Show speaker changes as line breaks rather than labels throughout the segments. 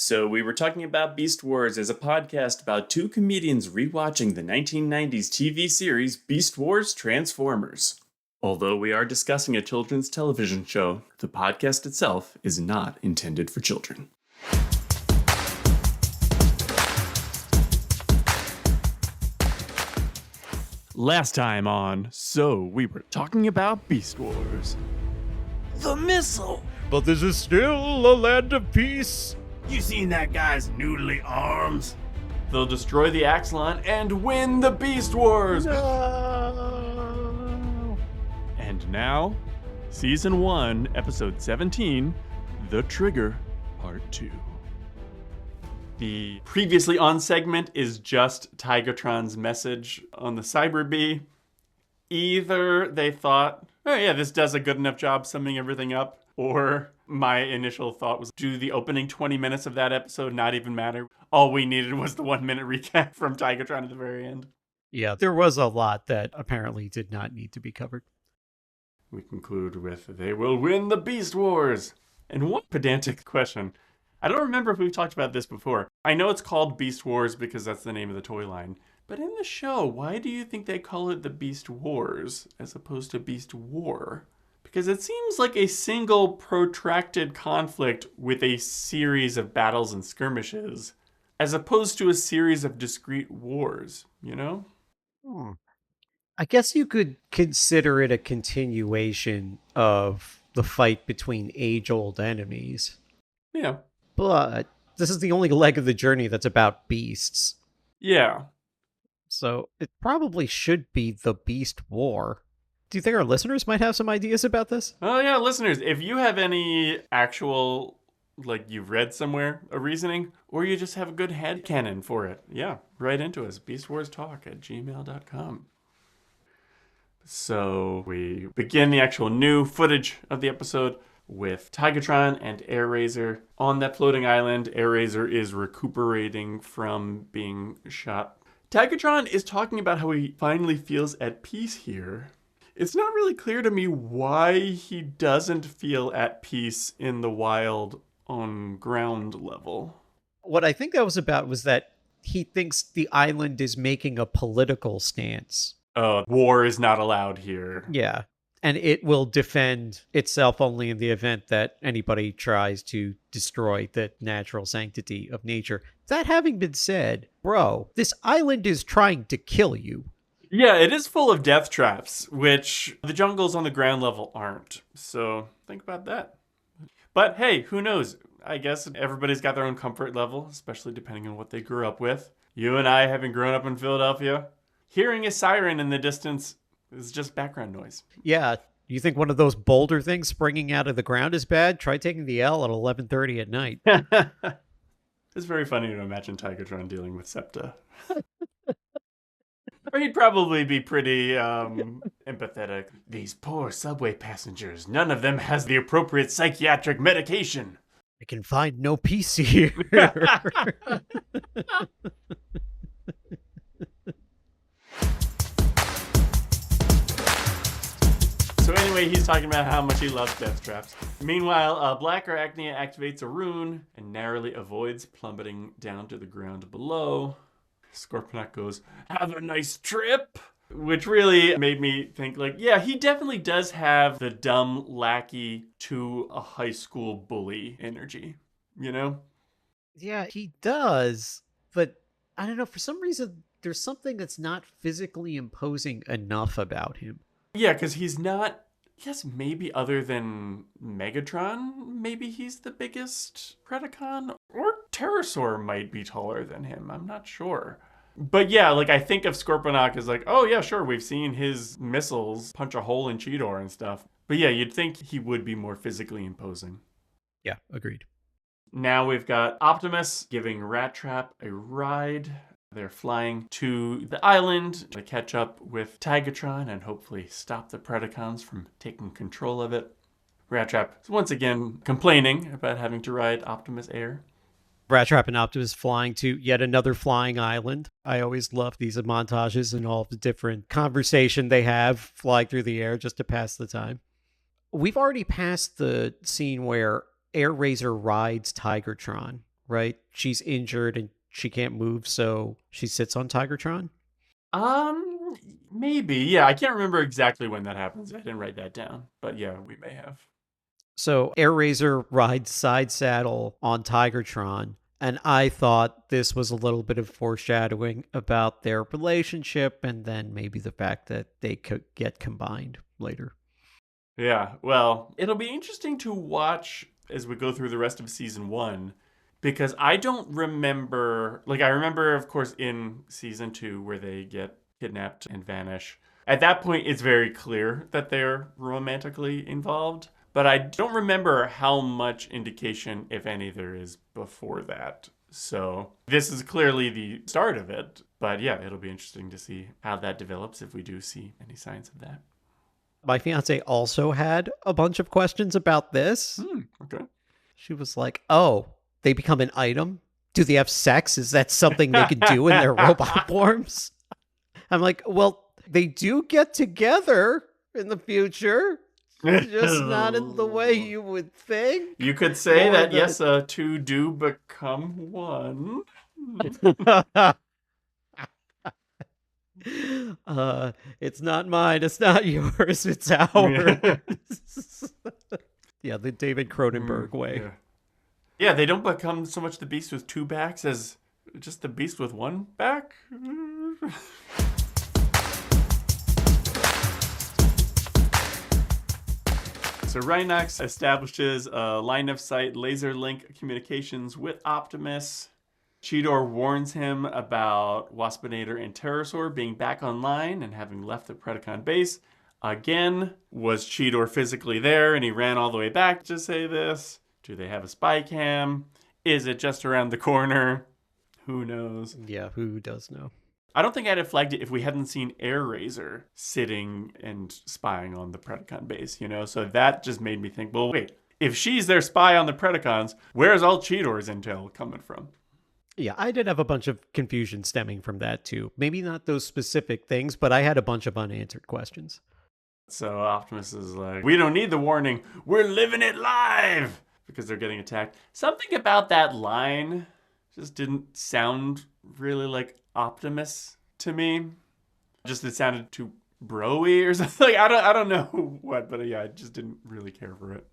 So we were talking about Beast Wars as a podcast about two comedians rewatching the 1990s TV series Beast Wars Transformers. Although we are discussing a children's television show, the podcast itself is not intended for children. Last time on, so we were talking about Beast Wars. The missile!
But this is still a land of peace.
You seen that guy's noodly arms? They'll destroy the Axalon and win the Beast Wars!
No.
And now, Season 1, Episode 17, The Trigger, Part 2. The previously on segment is just Tigatron's message on the Cyber Bee. Either they thought, oh yeah, this does a good enough job summing everything up, or my initial thought was, do the opening 20 minutes of that episode not even matter? All we needed was the 1 minute recap from Tigatron at the very end.
Yeah, there was a lot that apparently did not need to be covered.
We conclude with, they will win the Beast Wars! And one pedantic question. I don't remember if we've talked about this before. I know it's called Beast Wars because that's the name of the toy line. But in the show, why do you think they call it the Beast Wars as opposed to Beast War? Because it seems like a single protracted conflict with a series of battles and skirmishes, as opposed to a series of discrete wars, you know?
I guess you could consider it a continuation of the fight between age-old enemies.
Yeah.
But this is the only leg of the journey that's about beasts.
Yeah.
So it probably should be the Beast War. Do you think our listeners might have some ideas about this?
Oh yeah, listeners, if you have any actual, like you've read somewhere, a reasoning, or you just have a good headcanon for it, yeah, write into us, beastwarstalk@gmail.com. So we begin the actual new footage of the episode with Tigatron and AirRaiser on that floating island. AirRaiser is recuperating from being shot. Tigatron is talking about how he finally feels at peace here. It's not really clear to me why he doesn't feel at peace in the wild on ground level.
What I think that was about was that he thinks the island is making a political stance.
War is not allowed here.
Yeah. And it will defend itself only in the event that anybody tries to destroy the natural sanctity of nature. That having been said, bro, this island is trying to kill you.
Yeah, it is full of death traps, which the jungles on the ground level aren't. So think about that. But hey, who knows? I guess everybody's got their own comfort level, especially depending on what they grew up with. You and I, having grown up in Philadelphia, hearing a siren in the distance is just background noise.
Yeah, you think one of those boulder things springing out of the ground is bad? Try taking the L at 11:30 at night.
It's very funny to imagine Tigatron dealing with SEPTA. Or he'd probably be pretty empathetic. These poor subway passengers, none of them has the appropriate psychiatric medication.
I can find no peace here.
So anyway, he's talking about how much he loves death traps. Meanwhile, Black Arachnia activates a rune and narrowly avoids plummeting down to the ground below. Scorponok goes, have a nice trip, which really made me think, like, yeah, he definitely does have the dumb lackey to a high school bully energy, you know?
Yeah, he does. But I don't know, for some reason, there's something that's not physically imposing enough about him.
Yeah, because he's not, yes, maybe other than Megatron, maybe he's the biggest Predacon, or Pterosaur might be taller than him, I'm not sure. But yeah, like I think of Scorponok as like, oh yeah, sure, we've seen his missiles punch a hole in Cheetor and stuff. But yeah, you'd think he would be more physically imposing.
Yeah, agreed.
Now we've got Optimus giving Rat Trap a ride. They're flying to the island to catch up with Tigatron and hopefully stop the Predacons from taking control of it. Rat Trap is once again complaining about having to ride Optimus Air.
Rat Trap and Optimus flying to yet another flying island. I always love these montages and all the different conversation they have flying through the air just to pass the time. We've already passed the scene where AirRaiser rides Tigatron, right? She's injured and she can't move, so she sits on Tigatron.
Maybe. Yeah, I can't remember exactly when that happens. I didn't write that down. But yeah, we may have.
So AirRaiser rides side saddle on Tigatron, and I thought this was a little bit of foreshadowing about their relationship and then maybe the fact that they could get combined later.
Yeah, well, it'll be interesting to watch as we go through the rest of season 1 because I don't remember, like, I remember, of course, in season 2 where they get kidnapped and vanish. At that point, it's very clear that they're romantically involved, but I don't remember how much indication, if any, there is before that. So this is clearly the start of it, but yeah, it'll be interesting to see how that develops if we do see any signs of that.
My fiance also had a bunch of questions about this.
Okay.
She was like, oh, they become an item? Do they have sex? Is that something they can do in their robot forms? I'm like, well, they do get together in the future. Just not in the way you would think.
You could say that, yes, two do become one.
It's not mine. It's not yours. It's ours. Yeah, the David Cronenberg way.
Yeah, they don't become so much the beast with 2 backs as just the beast with 1 back. So Rhinox establishes a line of sight laser link communications with Optimus. Cheetor warns him about Waspinator and Pterosaur being back online and having left the Predacon base. Again, was Cheetor physically there and he ran all the way back to say this? Do they have a spy cam? Is it just around the corner? Who knows?
Yeah, who does know?
I don't think I'd have flagged it if we hadn't seen AirRaiser sitting and spying on the Predacon base, you know? So that just made me think, well, wait, if she's their spy on the Predacons, where's all Cheetor's intel coming from?
Yeah, I did have a bunch of confusion stemming from that too. Maybe not those specific things, but I had a bunch of unanswered questions.
So Optimus is like, we don't need the warning. We're living it live because they're getting attacked. Something about that line just didn't sound really like Optimus to me. Just it sounded too bro-y or something. Like, I don't know what, but yeah, I just didn't really care for it.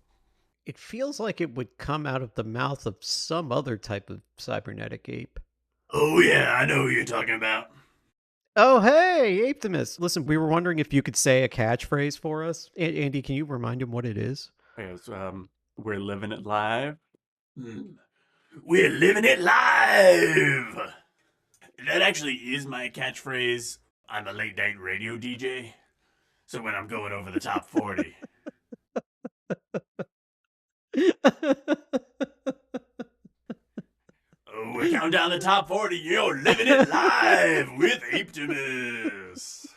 It feels like it would come out of the mouth of some other type of cybernetic ape.
Oh yeah, I know who you're talking about.
Oh, hey, Apetimus. Listen, we were wondering if you could say a catchphrase for us. Andy, can you remind him what it is?
Yes, we're living it live. We're living it live! That actually is my catchphrase. I'm a late night radio DJ. So when I'm going over the top 40. Oh, we're counting down the top 40. You're living it live with Apetimus.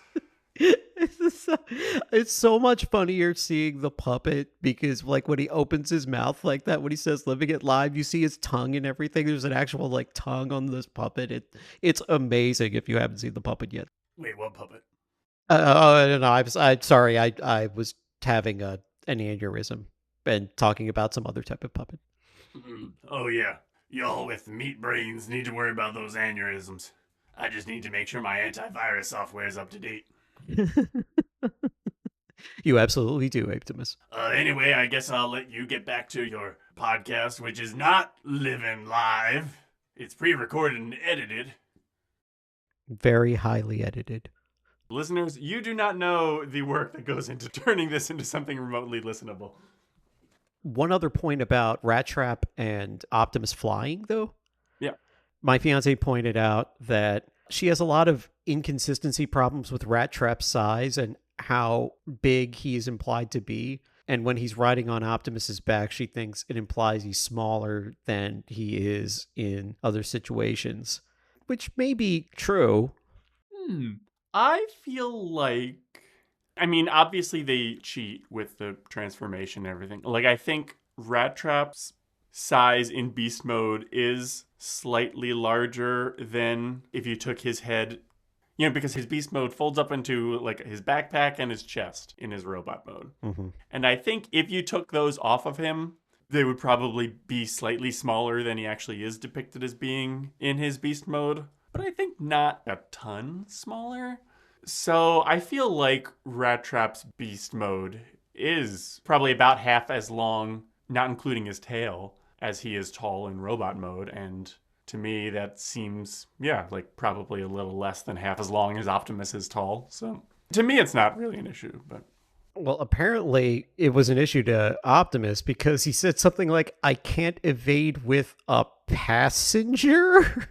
It's so much funnier seeing the puppet because, like, when he opens his mouth like that, when he says "living it live," you see his tongue and everything. There's an actual like tongue on this puppet. It's amazing if you haven't seen the puppet yet.
Wait, what puppet?
No, I'm sorry. I was having an aneurysm and talking about some other type of puppet.
Oh yeah, y'all with meat brains need to worry about those aneurysms. I just need to make sure my antivirus software is up to date.
You absolutely do, Apetimus.
Anyway, I guess I'll let you get back to your podcast, which is not living live. It's pre-recorded and edited.
Very highly edited.
Listeners, you do not know the work that goes into turning this into something remotely listenable.
One other point about Rat Trap and Optimus flying, though.
Yeah.
My fiance pointed out that she has a lot of inconsistency problems with Rat Trap's size and how big he is implied to be. And when he's riding on Optimus's back, she thinks it implies he's smaller than he is in other situations, which may be true.
I feel like, I mean, obviously they cheat with the transformation and everything. Like, I think Rat Trap's size in beast mode is slightly larger than if you took his head, you know, because his beast mode folds up into like his backpack and his chest in his robot mode.
Mm-hmm.
And I think if you took those off of him, They would probably be slightly smaller than he actually is depicted as being in his beast mode, but I think not a ton smaller. So I feel like Rat Trap's beast mode is probably about half as long, not including his tail, as he is tall in robot mode. And to me, that seems, yeah, like probably a little less than half as long as Optimus is tall. So to me, it's not really an issue, but.
Well, apparently it was an issue to Optimus because he said something like, I can't evade with a passenger?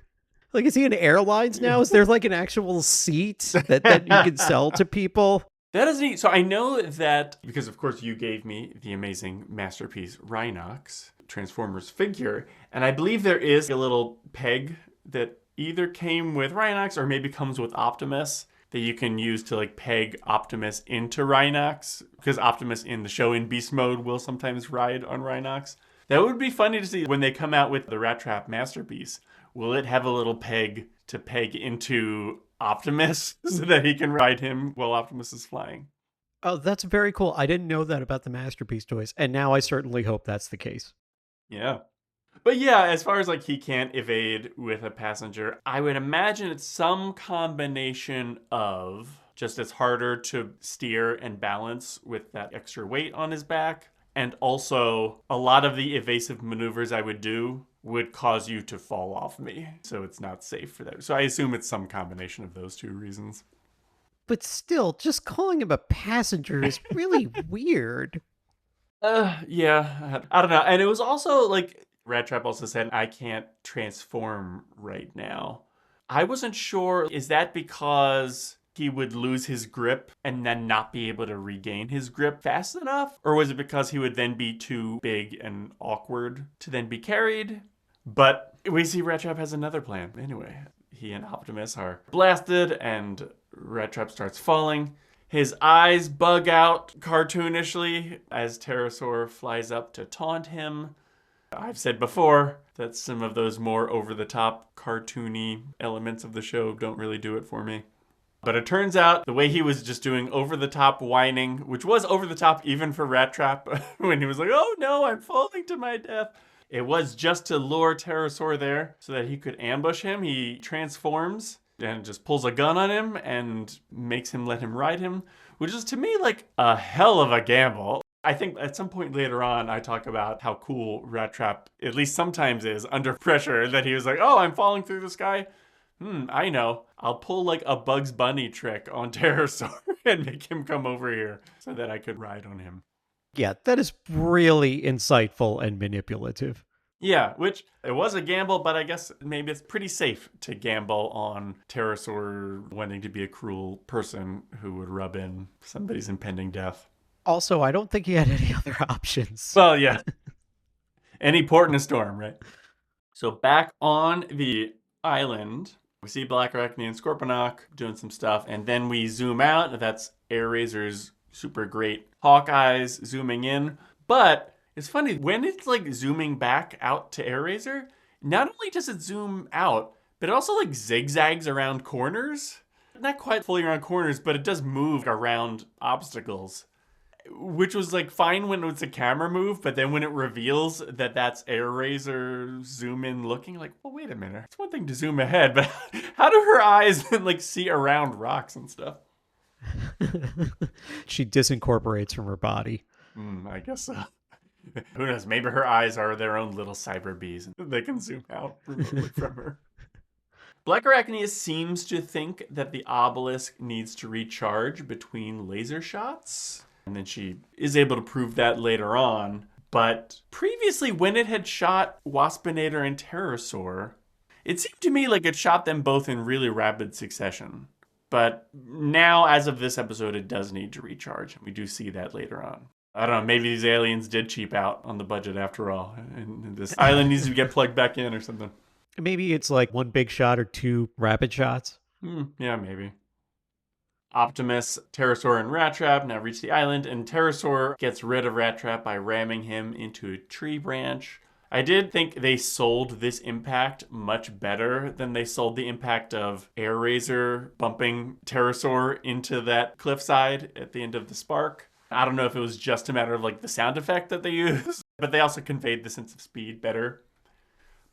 Like, is he in airlines now? Is there like an actual seat that you can sell to people?
That is neat. So I know that because, of course, you gave me the amazing masterpiece Rhinox Transformers figure, and I believe there is a little peg that either came with Rhinox or maybe comes with Optimus that you can use to like peg Optimus into Rhinox, because Optimus in the show in beast mode will sometimes ride on Rhinox. That would be funny to see when they come out with the Rat Trap masterpiece. Will it have a little peg to peg into Optimus so that he can ride him while Optimus is flying?
Oh, that's very cool. I didn't know that about the Masterpiece toys, and now I certainly hope that's the case.
Yeah. But yeah, as far as like he can't evade with a passenger, I would imagine it's some combination of just it's harder to steer and balance with that extra weight on his back. And also, a lot of the evasive maneuvers I would do would cause you to fall off me. So it's not safe for that. So I assume it's some combination of those two reasons.
But still, just calling him a passenger is really weird.
Yeah, I don't know. And it was also like, Rat Trap also said, I can't transform right now. I wasn't sure, is that because he would lose his grip and then not be able to regain his grip fast enough? Or was it because he would then be too big and awkward to then be carried? But we see Rat Trap has another plan. Anyway, he and Optimus are blasted and Rat Trap starts falling. His eyes bug out cartoonishly as Pterosaur flies up to taunt him. I've said before that some of those more over-the-top cartoony elements of the show don't really do it for me. But it turns out the way he was just doing over-the-top whining, which was over-the-top even for Rat Trap, when he was like, oh no, I'm falling to my death. It was just to lure Pterosaur there so that he could ambush him. He transforms and just pulls a gun on him and makes him let him ride him, which is to me like a hell of a gamble. I think at some point later on, I talk about how cool Rat Trap, at least sometimes, is under pressure, that he was like, oh, I'm falling through the sky. I know. I'll pull like a Bugs Bunny trick on Pterosaur and make him come over here so that I could ride on him.
Yeah, that is really insightful and manipulative.
Yeah, which it was a gamble, but I guess maybe it's pretty safe to gamble on Pterosaur wanting to be a cruel person who would rub in somebody's impending death.
Also, I don't think he had any other options.
Well, yeah. Any port in a storm, right? So back on the island, we see Black Arachnia and Scorponok doing some stuff, and then we zoom out. That's Air Razor's super great Hawkeyes zooming in. But it's funny, when it's like zooming back out to Air Razor, not only does it zoom out, but it also like zigzags around corners. Not quite fully around corners, but it does move around obstacles. Which was like fine when it's a camera move, but then when it reveals that that's Air Razor zoom in looking, like, well, wait a minute. It's one thing to zoom ahead, but how do her eyes then like see around rocks and stuff?
She disincorporates from her body.
I guess so. Who knows? Maybe her eyes are their own little cyber bees and they can zoom out remotely from her. Black Arachnia seems to think that the obelisk needs to recharge between laser shots. And then she is able to prove that later on. But previously, when it had shot Waspinator and Pterosaur, it seemed to me like it shot them both in really rapid succession. But now, as of this episode, it does need to recharge. We do see that later on. I don't know, maybe these aliens did cheap out on the budget after all. And this island needs to get plugged back in or something.
Maybe it's like one big shot or two rapid shots.
Yeah, maybe. Optimus, Pterosaur, and Rat Trap now reach the island, and Pterosaur gets rid of Rat Trap by ramming him into a tree branch. I did think they sold this impact much better than they sold the impact of Air Razor bumping Pterosaur into that cliffside at the end of the Spark. I don't know if it was just a matter of like the sound effect that they used, but they also conveyed the sense of speed better.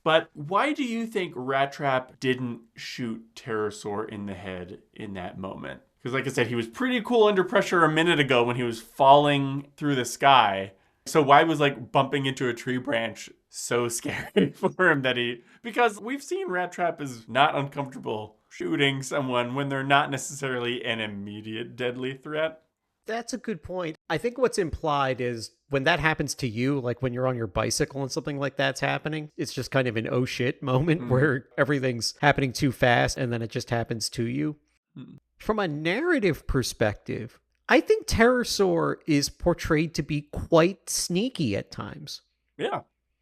But why do you think Rat Trap didn't shoot Pterosaur in the head in that moment? Because like I said, he was pretty cool under pressure a minute ago when he was falling through the sky. So why was like bumping into a tree branch so scary for him that he... Because we've seen Rat Trap is not uncomfortable shooting someone when they're not necessarily an immediate deadly threat.
That's a good point. I think what's implied is when that happens to you, like when you're on your bicycle and something like that's happening, it's just kind of an oh shit moment where everything's happening too fast and then it just happens to you. From a narrative perspective, I think Pterosaur is portrayed to be quite sneaky at times.
Yeah.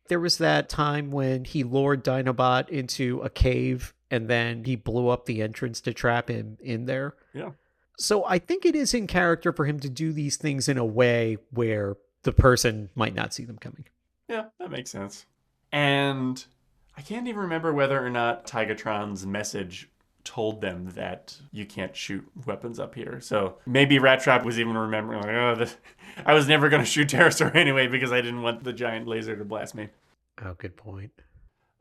There was that time when he lured Dinobot into a cave and then he blew up the entrance to trap him in there.
Yeah.
So I think it is in character for him to do these things in a way where the person might not see them coming.
Yeah, that makes sense. And I can't even remember whether or not Tigatron's message told them that you can't shoot weapons up here. So maybe Rat Trap was even remembering, like, I was never going to shoot Pterosaur anyway because I didn't want the giant laser to blast me.
Oh, good point.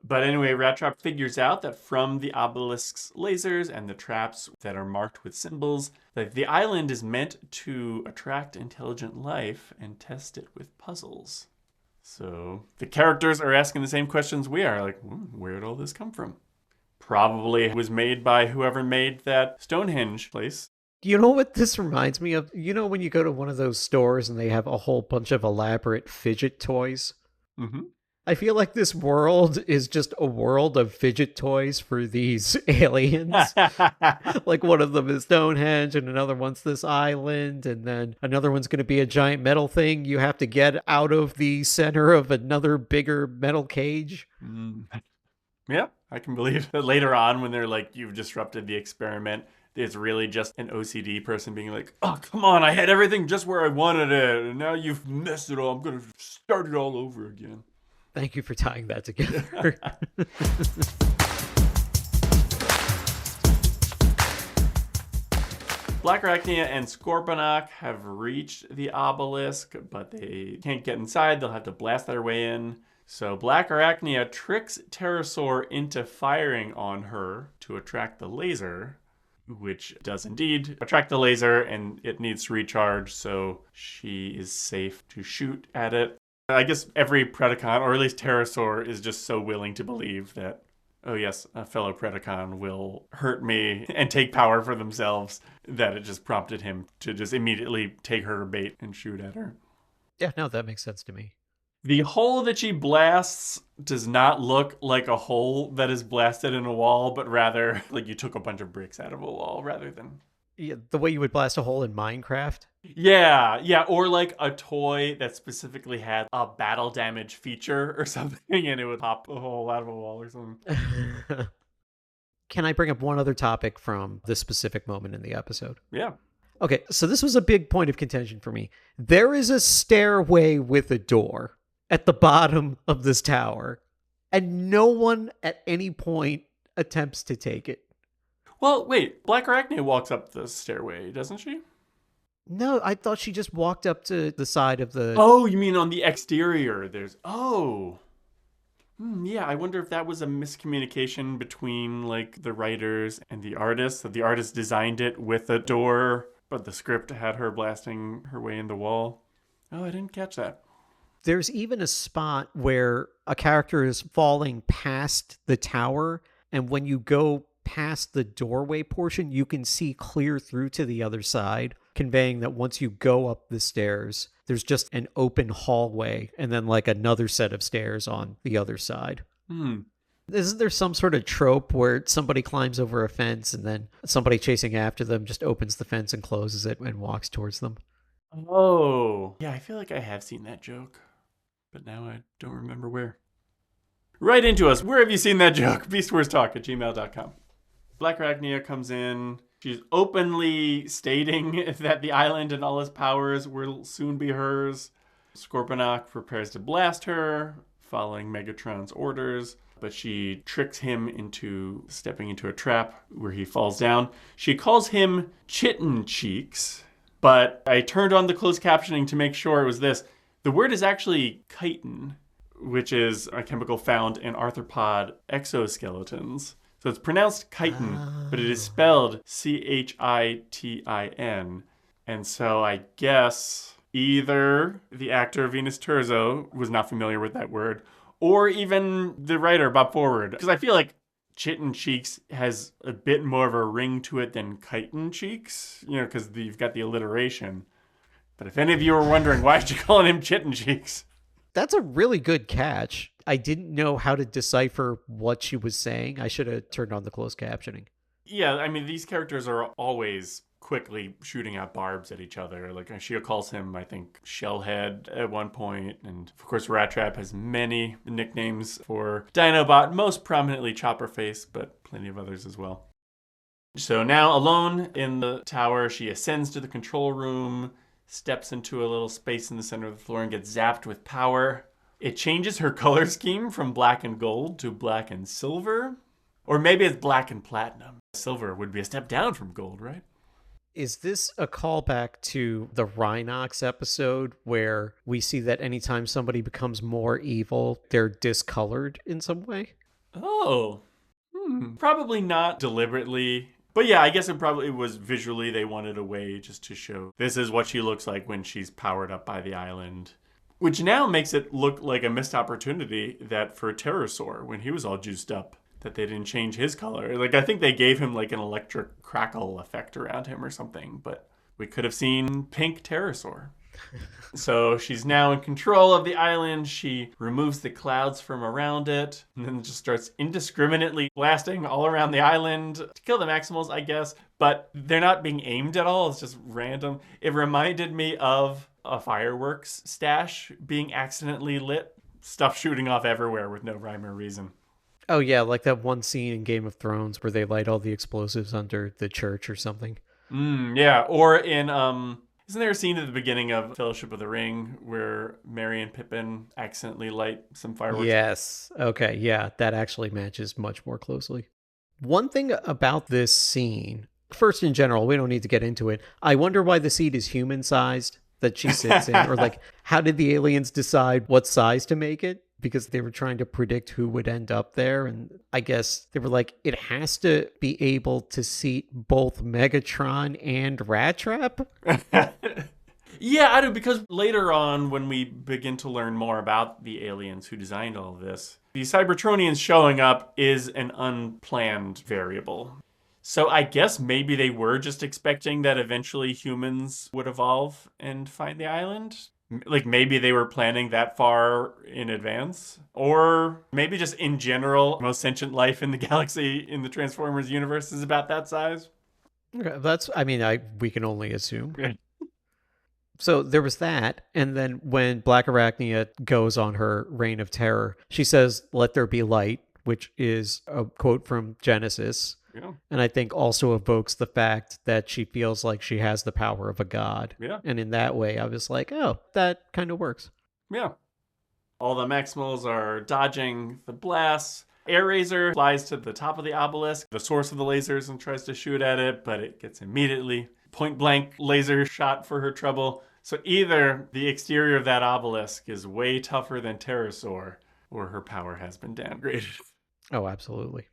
But anyway, Rat Trap figures out that from the obelisk's lasers and the traps that are marked with symbols, that the island is meant to attract intelligent life and test it with puzzles. So the characters are asking the same questions we are, like, where did all this come from? Probably was made by whoever made that Stonehenge place.
You know what this reminds me of? You know when you go to one of those stores and they have a whole bunch of elaborate fidget toys?
Mm-hmm.
I feel like this world is just a world of fidget toys for these aliens. Like one of them is Stonehenge and another one's this island and then another one's going to be a giant metal thing you have to get out of the center of another bigger metal cage.
Yeah, I can believe that later on when they're like, you've disrupted the experiment, it's really just an OCD person being like, oh, come on, I had everything just where I wanted it, and now you've messed it all. I'm going to start it all over again.
Thank you for tying that together.
Black Arachnia and Scorponok have reached the obelisk, but they can't get inside. They'll have to blast their way in. So Black Arachnia tricks Pterosaur into firing on her to attract the laser, which does indeed attract the laser, and it needs to recharge, so she is safe to shoot at it. I guess every Predacon, or at least Pterosaur, is just so willing to believe that, oh yes, a fellow Predacon will hurt me and take power for themselves, that it just prompted him to just immediately take her bait and shoot at her.
Yeah, no, that makes sense to me.
The hole that she blasts does not look like a hole that is blasted in a wall, but rather like you took a bunch of bricks out of a wall rather than...
Yeah, the way you would blast a hole in Minecraft.
Yeah, or like a toy that specifically had a battle damage feature or something, and it would pop a hole out of a wall or something.
Can I bring up one other topic from this specific moment in the episode?
Yeah.
Okay, so this was a big point of contention for me. There is a stairway with a door at the bottom of this tower, and no one at any point attempts to take it.
Well, wait, Black Arachnia walks up the stairway, doesn't she?
No, I thought she just walked up to the side of the...
Oh, you mean on the exterior? There's... Oh. Yeah, I wonder if that was a miscommunication between, like, the writers and the artists. That the artist designed it with a door, but the script had her blasting her way in the wall. Oh, I didn't catch that.
There's even a spot where a character is falling past the tower, and when you go past the doorway portion, you can see clear through to the other side, conveying that once you go up the stairs, there's just an open hallway and then like another set of stairs on the other side. Isn't there some sort of trope where somebody climbs over a fence and then somebody chasing after them just opens the fence and closes it and walks towards them?
Oh. Yeah, I feel like I have seen that joke, but now I don't remember where. Write into us. Where have you seen that joke? beastwarstalk@gmail.com. Black Arachnia comes in. She's openly stating that the island and all its powers will soon be hers. Scorponok prepares to blast her, following Megatron's orders, but she tricks him into stepping into a trap where he falls down. She calls him Chitin Cheeks, But I turned on the closed captioning to make sure it was this. The word is actually chitin, which is a chemical found in arthropod exoskeletons. So it's pronounced chitin, but it is spelled Chitin. And so I guess either the actor Venus Terzo was not familiar with that word, or even the writer Bob Forward. Because I feel like Chitin Cheeks has a bit more of a ring to it than chitin cheeks, because you've got the alliteration. But if any of you were wondering, why did you call him Chitin Cheeks?
That's a really good catch. I didn't know how to decipher what she was saying. I should have turned on the closed captioning.
Yeah, I mean, these characters are always quickly shooting out barbs at each other. Like, Shia calls him, I think, Shellhead at one point. And, of course, Rat Trap has many nicknames for Dinobot, most prominently Chopperface, but plenty of others as well. So now, alone in the tower, she ascends to the control room, steps into a little space in the center of the floor, and gets zapped with power. It changes her color scheme from black and gold to black and silver. Or maybe it's black and platinum. Silver would be a step down from gold, right?
Is this a callback to the Rhinox episode where we see that anytime somebody becomes more evil, they're discolored in some way?
Oh, probably not deliberately. But yeah, I guess it probably was visually they wanted a way just to show this is what she looks like when she's powered up by the island. Which now makes it look like a missed opportunity that for Pterosaur, when he was all juiced up, that they didn't change his color. Like, I think they gave him like an electric crackle effect around him or something, but we could have seen pink Pterosaur. So she's now in control of the island. She removes the clouds from around it and then just starts indiscriminately blasting all around the island to kill the Maximals, I guess. But they're not being aimed at all. It's just random. It reminded me of a fireworks stash being accidentally lit. Stuff shooting off everywhere with no rhyme or reason.
Oh yeah, like that one scene in Game of Thrones where they light all the explosives under the church or something.
Yeah, or in isn't there a scene at the beginning of Fellowship of the Ring where Merry and Pippin accidentally light some fireworks?
Yes. Okay, yeah, that actually matches much more closely. One thing about this scene, first in general, we don't need to get into it. I wonder why the seat is human-sized that she sits in, or like, how did the aliens decide what size to make it? Because they were trying to predict who would end up there. And I guess they were like, it has to be able to seat both Megatron and Rat Trap.
Yeah, I do, because later on, when we begin to learn more about the aliens who designed all of this, the Cybertronians showing up is an unplanned variable. So I guess maybe they were just expecting that eventually humans would evolve and find the island. Like, maybe they were planning that far in advance. Or maybe just in general, most sentient life in the galaxy in the Transformers universe is about that size.
Okay, we can only assume. So there was that. And then when Black Arachnia goes on her reign of terror, she says, "Let there be light," which is a quote from Genesis.
Yeah.
And I think also evokes the fact that she feels like she has the power of a god.
Yeah.
And in that way, I was like, oh, that kind of works.
Yeah. All the Maximals are dodging the blasts. Air flies to the top of the obelisk, the source of the lasers, and tries to shoot at it, but it gets immediately point-blank laser shot for her trouble. So either the exterior of that obelisk is way tougher than Pterosaur, or her power has been downgraded.
Oh, absolutely.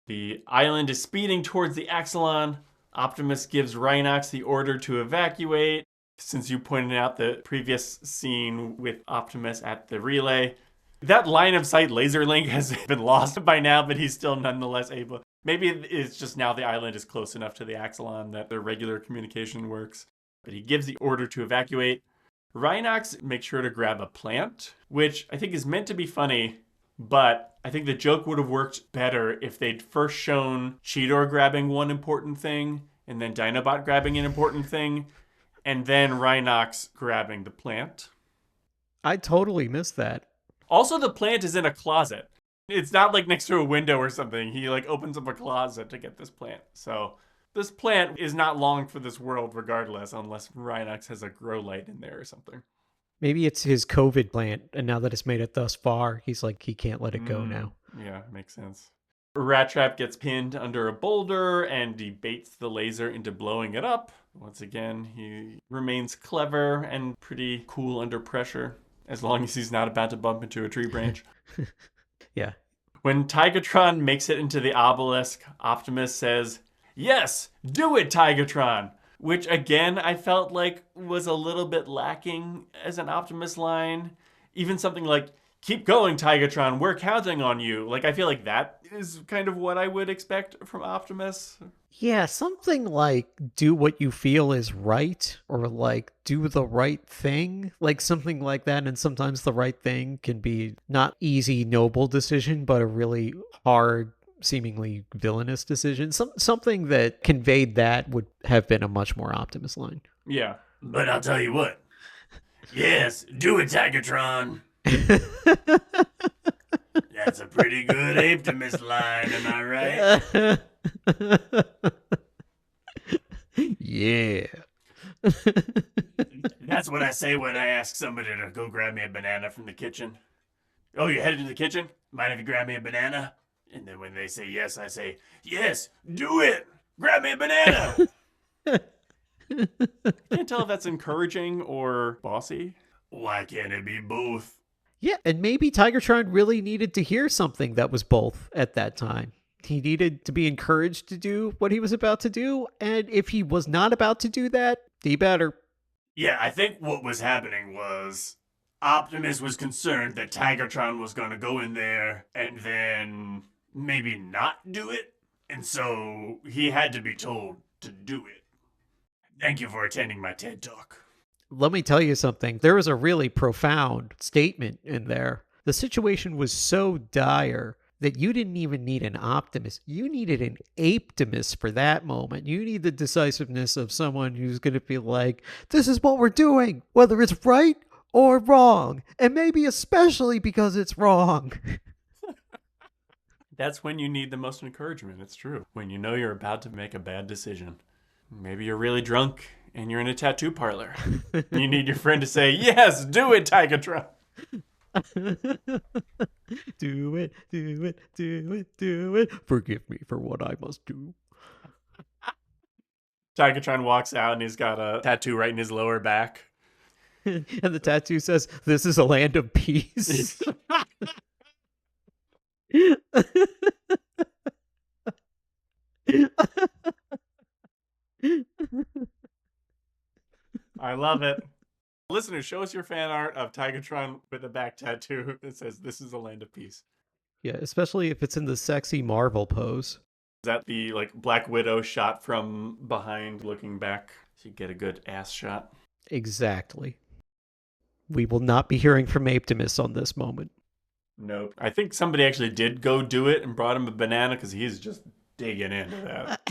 The island is speeding towards the Axalon. Optimus gives Rhinox the order to evacuate. Since you pointed out the previous scene with Optimus at the relay, that line of sight laser link has been lost by now, but he's still nonetheless able. Maybe it's just now the island is close enough to the Axalon that their regular communication works. But he gives the order to evacuate. Rhinox makes sure to grab a plant, which I think is meant to be funny, but I think the joke would have worked better if they'd first shown Cheetor grabbing one important thing, and then Dinobot grabbing an important thing, and then Rhinox grabbing the plant.
I totally missed that.
Also, the plant is in a closet. It's not like next to a window or something. He like opens up a closet to get this plant. So this plant is not long for this world regardless, unless Rhinox has a grow light in there or something.
Maybe it's his COVID plant, and now that it's made it thus far, he's like, he can't let it go now.
Yeah, makes sense. Rat Trap gets pinned under a boulder and debates the laser into blowing it up. Once again, he remains clever and pretty cool under pressure, as long as he's not about to bump into a tree branch.
Yeah.
When Tigatron makes it into the obelisk, Optimus says, "Yes, do it, Tigatron!" Which, again, I felt like was a little bit lacking as an Optimus line. Even something like, "Keep going, Tigatron, we're counting on you." Like, I feel like that is kind of what I would expect from Optimus.
Yeah, something like do what you feel is right, or like do the right thing, like something like that. And sometimes the right thing can be not easy, noble decision, but a really hard, seemingly villainous decision. Something that conveyed that would have been a much more Optimus line.
Yeah. But I'll tell you what. Yes, do it, Tigatron. That's a pretty good Apetimus line, am I right?
Yeah.
That's what I say when I ask somebody to go grab me a banana from the kitchen. "Oh, you're headed to the kitchen? Mind if you grab me a banana?" And then when they say yes, I say, "Yes, do it! Grab me a banana!" Can't tell if that's encouraging or bossy. Why can't it be both?
Yeah, and maybe Tigertron really needed to hear something that was both at that time. He needed to be encouraged to do what he was about to do, and if he was not about to do that, he better.
Yeah, I think what was happening was Optimus was concerned that Tigatron was going to go in there and then maybe not do it. And so he had to be told to do it. Thank you for attending my TED Talk.
Let me tell you something. There was a really profound statement in there. The situation was so dire that you didn't even need an Optimus. You needed an Apetimus for that moment. You need the decisiveness of someone who's going to be like, this is what we're doing, whether it's right or wrong. And maybe especially because it's wrong.
That's when you need the most encouragement. It's true. When you know you're about to make a bad decision. Maybe you're really drunk and you're in a tattoo parlor. You need your friend to say, "Yes, do it, Tigatron."
Do it, do it, do it, do it. Forgive me for what I must do.
Tigatron walks out and he's got a tattoo right in his lower back.
And the tattoo says, "This is a land of peace."
I love it. Listeners, show us your fan art of Tigatron with a back tattoo that says, "This is a land of peace."
Yeah, especially if it's in the sexy Marvel pose.
Is that the like Black Widow shot from behind looking back? So you get a good ass shot.
Exactly. We will not be hearing from Apetimus on this moment.
Nope. I think somebody actually did go do it and brought him a banana because he's just digging into that.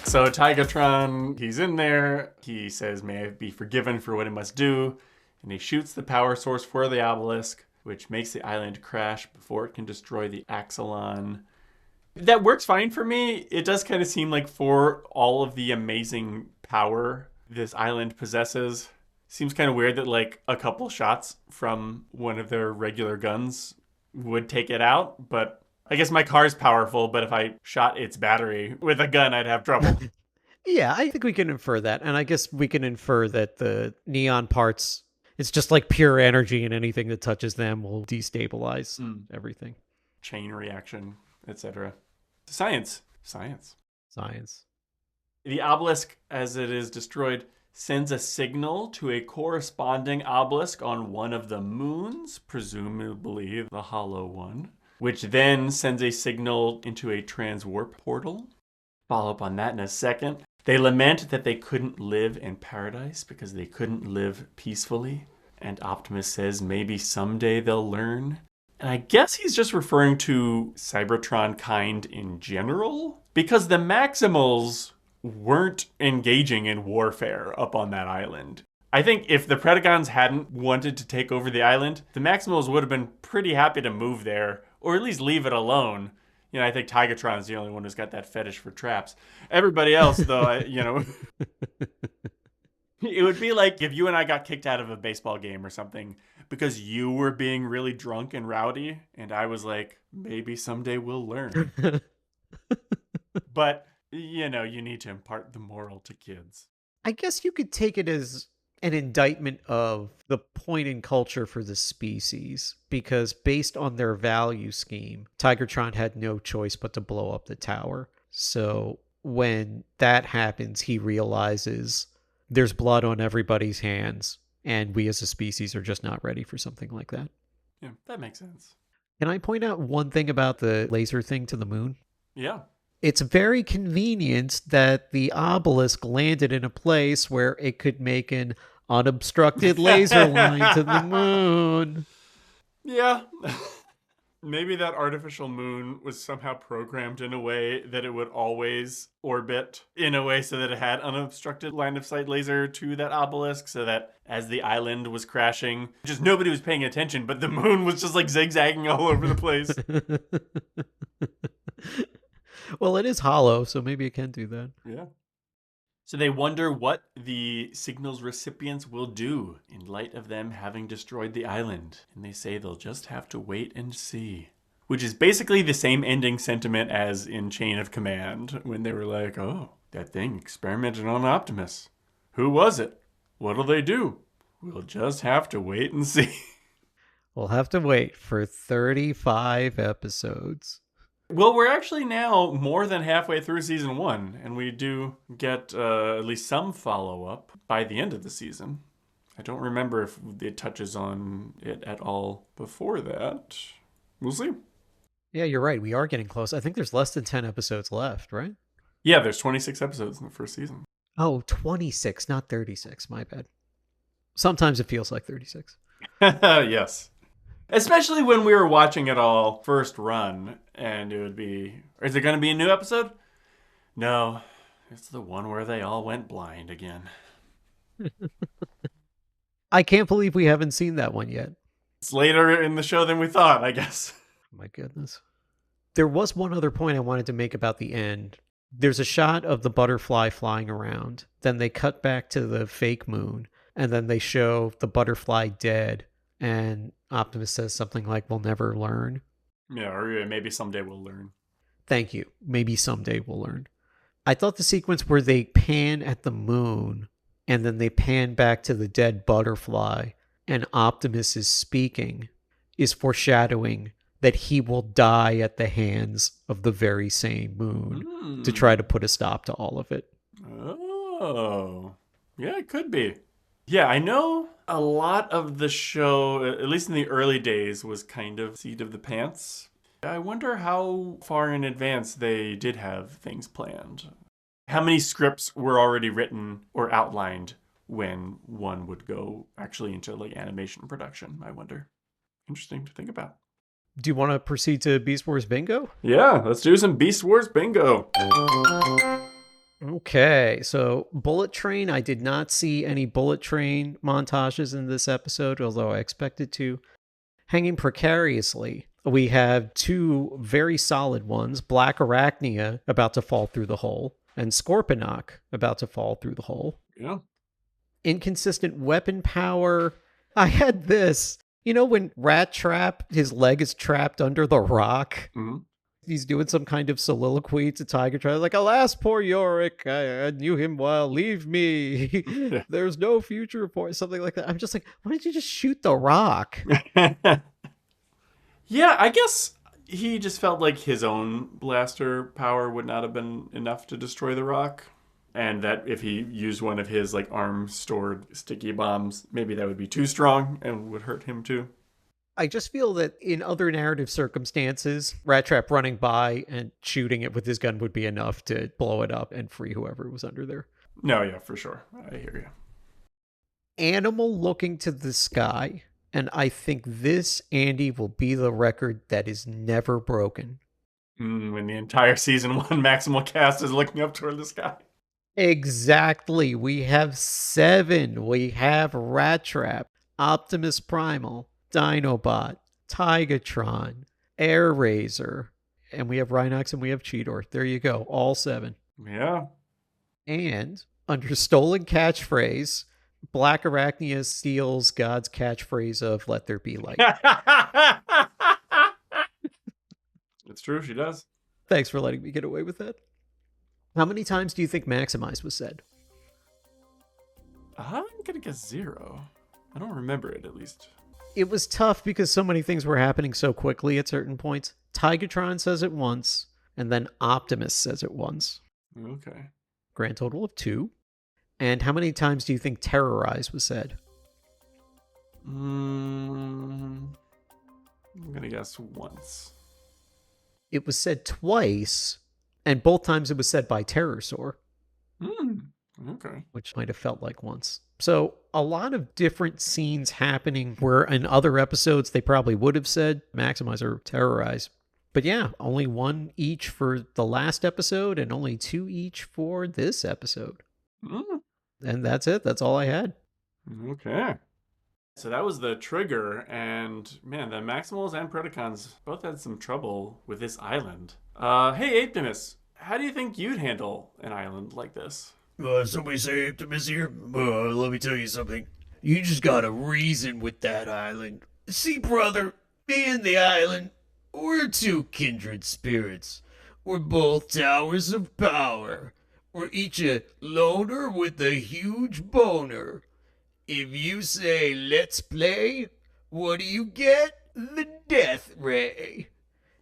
So Tigatron, he's in there. He says, "May I be forgiven for what I must do." And he shoots the power source for the obelisk, which makes the island crash before it can destroy the Axalon. That works fine for me. It does kind of seem like for all of the amazing power this island possesses, seems kind of weird that like a couple shots from one of their regular guns would take it out, but I guess my car's powerful, but if I shot its battery with a gun, I'd have trouble.
Yeah, I think we can infer that. And I guess we can infer that the neon parts, it's just like pure energy, and anything that touches them will destabilize everything.
Chain reaction, etc. Science. Science.
Science.
The obelisk, as it is destroyed, sends a signal to a corresponding obelisk on one of the moons, presumably the hollow one, which then sends a signal into a transwarp portal. Follow up on that in a second. They lament that they couldn't live in paradise because they couldn't live peacefully. And Optimus says maybe someday they'll learn. And I guess he's just referring to Cybertron kind in general, because the Maximals weren't engaging in warfare up on that island. I think if the Predacons hadn't wanted to take over the island, the Maximals would have been pretty happy to move there, or at least leave it alone. You know, I think Tigatron's the only one who's got that fetish for traps. Everybody else, though, It would be like if you and I got kicked out of a baseball game or something because you were being really drunk and rowdy, and I was like, maybe someday we'll learn. But, you know, you need to impart the moral to kids.
I guess you could take it as an indictment of the point in culture for the species, because based on their value scheme, Tigatron had no choice but to blow up the tower. So when that happens, he realizes there's blood on everybody's hands, and we as a species are just not ready for something like that.
Yeah, that makes sense.
Can I point out one thing about the laser thing to the moon?
Yeah.
It's very convenient that the obelisk landed in a place where it could make an unobstructed laser line to the moon.
Yeah. Maybe that artificial moon was somehow programmed in a way that it would always orbit in a way so that it had unobstructed line of sight laser to that obelisk, so that as the island was crashing, just nobody was paying attention, but the moon was just like zigzagging all over the place.
Well, it is hollow, so maybe it can do that.
Yeah. So they wonder what the signal's recipients will do in light of them having destroyed the island. And they say they'll just have to wait and see. Which is basically the same ending sentiment as in Chain of Command, when they were like, oh, that thing experimented on Optimus. Who was it? What'll they do? We'll just have to wait and see.
We'll have to wait for 35 episodes.
Well, we're actually now more than halfway through season 1, and we do get at least some follow-up by the end of the season. I don't remember if it touches on it at all before that. We'll see.
Yeah, you're right. We are getting close. I think there's less than 10 episodes left, right?
Yeah, there's 26 episodes in the first season.
Oh, 26, not 36. My bad. Sometimes it feels like 36.
Yes. Especially when we were watching it all first run, and it would be, is there going to be a new episode? No, it's the one where they all went blind again.
I can't believe we haven't seen that one yet.
It's later in the show than we thought, I guess.
My goodness. There was one other point I wanted to make about the end. There's a shot of the butterfly flying around. Then they cut back to the fake moon, and then they show the butterfly dead. And Optimus says something like, we'll never learn.
Yeah, or maybe someday we'll learn.
Thank you. Maybe someday we'll learn. I thought the sequence where they pan at the moon and then they pan back to the dead butterfly and Optimus is speaking is foreshadowing that he will die at the hands of the very same moon to try to put a stop to all of it.
Oh, yeah, it could be. Yeah, I know a lot of the show, at least in the early days, was kind of seat of the pants. I wonder how far in advance they did have things planned. How many scripts were already written or outlined when one would go actually into like animation production, I wonder. Interesting to think about.
Do you want to proceed to Beast Wars Bingo?
Yeah, let's do some Beast Wars Bingo.
Okay, so Bullet Train. I did not see any Bullet Train montages in this episode, although I expected to. Hanging precariously, we have two very solid ones. Black Arachnia about to fall through the hole, and Scorponok about to fall through the hole.
Yeah.
Inconsistent weapon power. I had this. You know when Rat Trap, his leg is trapped under the rock?
Mm-hmm.
He's doing some kind of soliloquy to Tigatron, like, alas, poor Yorick, I knew him well, leave me. There's no future for it, something like that. I'm just like, why didn't you just shoot the rock?
Yeah, I guess he just felt like his own blaster power would not have been enough to destroy the rock. And that if he used one of his like arm-stored sticky bombs, maybe that would be too strong and would hurt him too.
I just feel that in other narrative circumstances, Rat Trap running by and shooting it with his gun would be enough to blow it up and free whoever was under there.
No, yeah, for sure. I hear you.
Animal looking to the sky. And I think this, Andy, will be the record that is never broken.
When the entire season 1 Maximal cast is looking up toward the sky.
Exactly. We have 7. We have Rat Trap, Optimus Primal, Dinobot, Tigatron, Air Razor, and we have Rhinox and we have Cheetor. There you go. All 7.
Yeah.
And Under stolen catchphrase, Black Arachnia steals God's catchphrase of "Let there be light."
It's true, she does.
Thanks for letting me get away with that. How many times do you think "maximize" was said?
I'm gonna guess 0. I don't remember it, at least.
It was tough because so many things were happening so quickly at certain points. Tigatron says it once, and then Apetimus says it once.
Okay.
Grand total of 2. And how many times do you think "terrorize" was said?
I'm gonna guess once.
It was said twice, and both times it was said by Terrorsaur.
Okay.
Which might have felt like once. So a lot of different scenes happening where in other episodes they probably would have said "maximize" or "terrorize." But yeah, only 1 each for the last episode and only 2 each for this episode. And that's it. That's all I had.
Okay. So that was the trigger, and man, the Maximals and Predacons both had some trouble with this island. Hey, Apetimus, how do you think you'd handle an island like this?
Somebody say Apetimus here? Let me tell you something. You just gotta reason with that island. See, brother, me and the island, we're 2 kindred spirits. We're both towers of power. We're each a loner with a huge boner. If you say, let's play, what do you get? The death ray.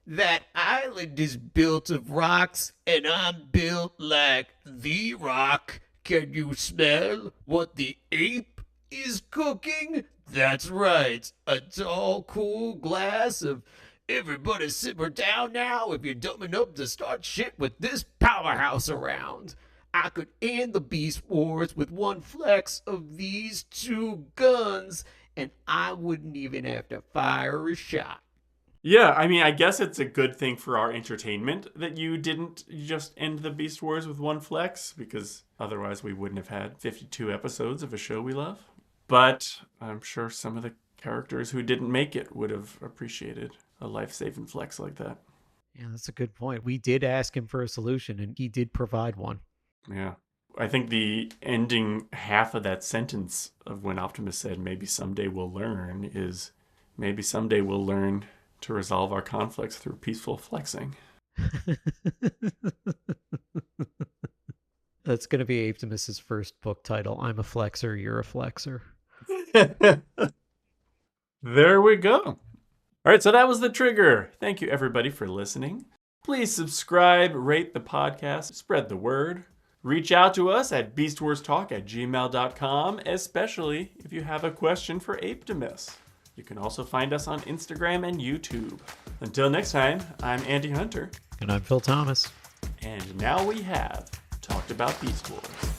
That island is built of rocks, and I'm built like the rock. Can you smell what the ape is cooking? That's right, a tall, cool glass of everybody simmer down now if you're dumb enough to start shit with this powerhouse around. I could end the Beast Wars with 1 flex of these 2 guns, and I wouldn't even have to fire a shot.
Yeah, I mean, I guess it's a good thing for our entertainment that you didn't just end the Beast Wars with 1 flex, because otherwise we wouldn't have had 52 episodes of a show we love. But I'm sure some of the characters who didn't make it would have appreciated a life-saving flex like that.
Yeah, that's a good point. We did ask him for a solution, and he did provide one.
Yeah. I think the ending half of that sentence of when Optimus said, maybe someday we'll learn, is maybe someday we'll learn to resolve our conflicts through peaceful flexing.
That's going to be Apetimus's first book title. I'm a flexor, you're a flexor.
There we go. All right, so that was the trigger. Thank you, everybody, for listening. Please subscribe, rate the podcast, spread the word. Reach out to us at beastwarstalk@gmail.com, especially if you have a question for Apetimus. You can also find us on Instagram and YouTube. Until next time, I'm Andy Hunter.
And I'm Phil Thomas.
And now we have talked about Beast Wars.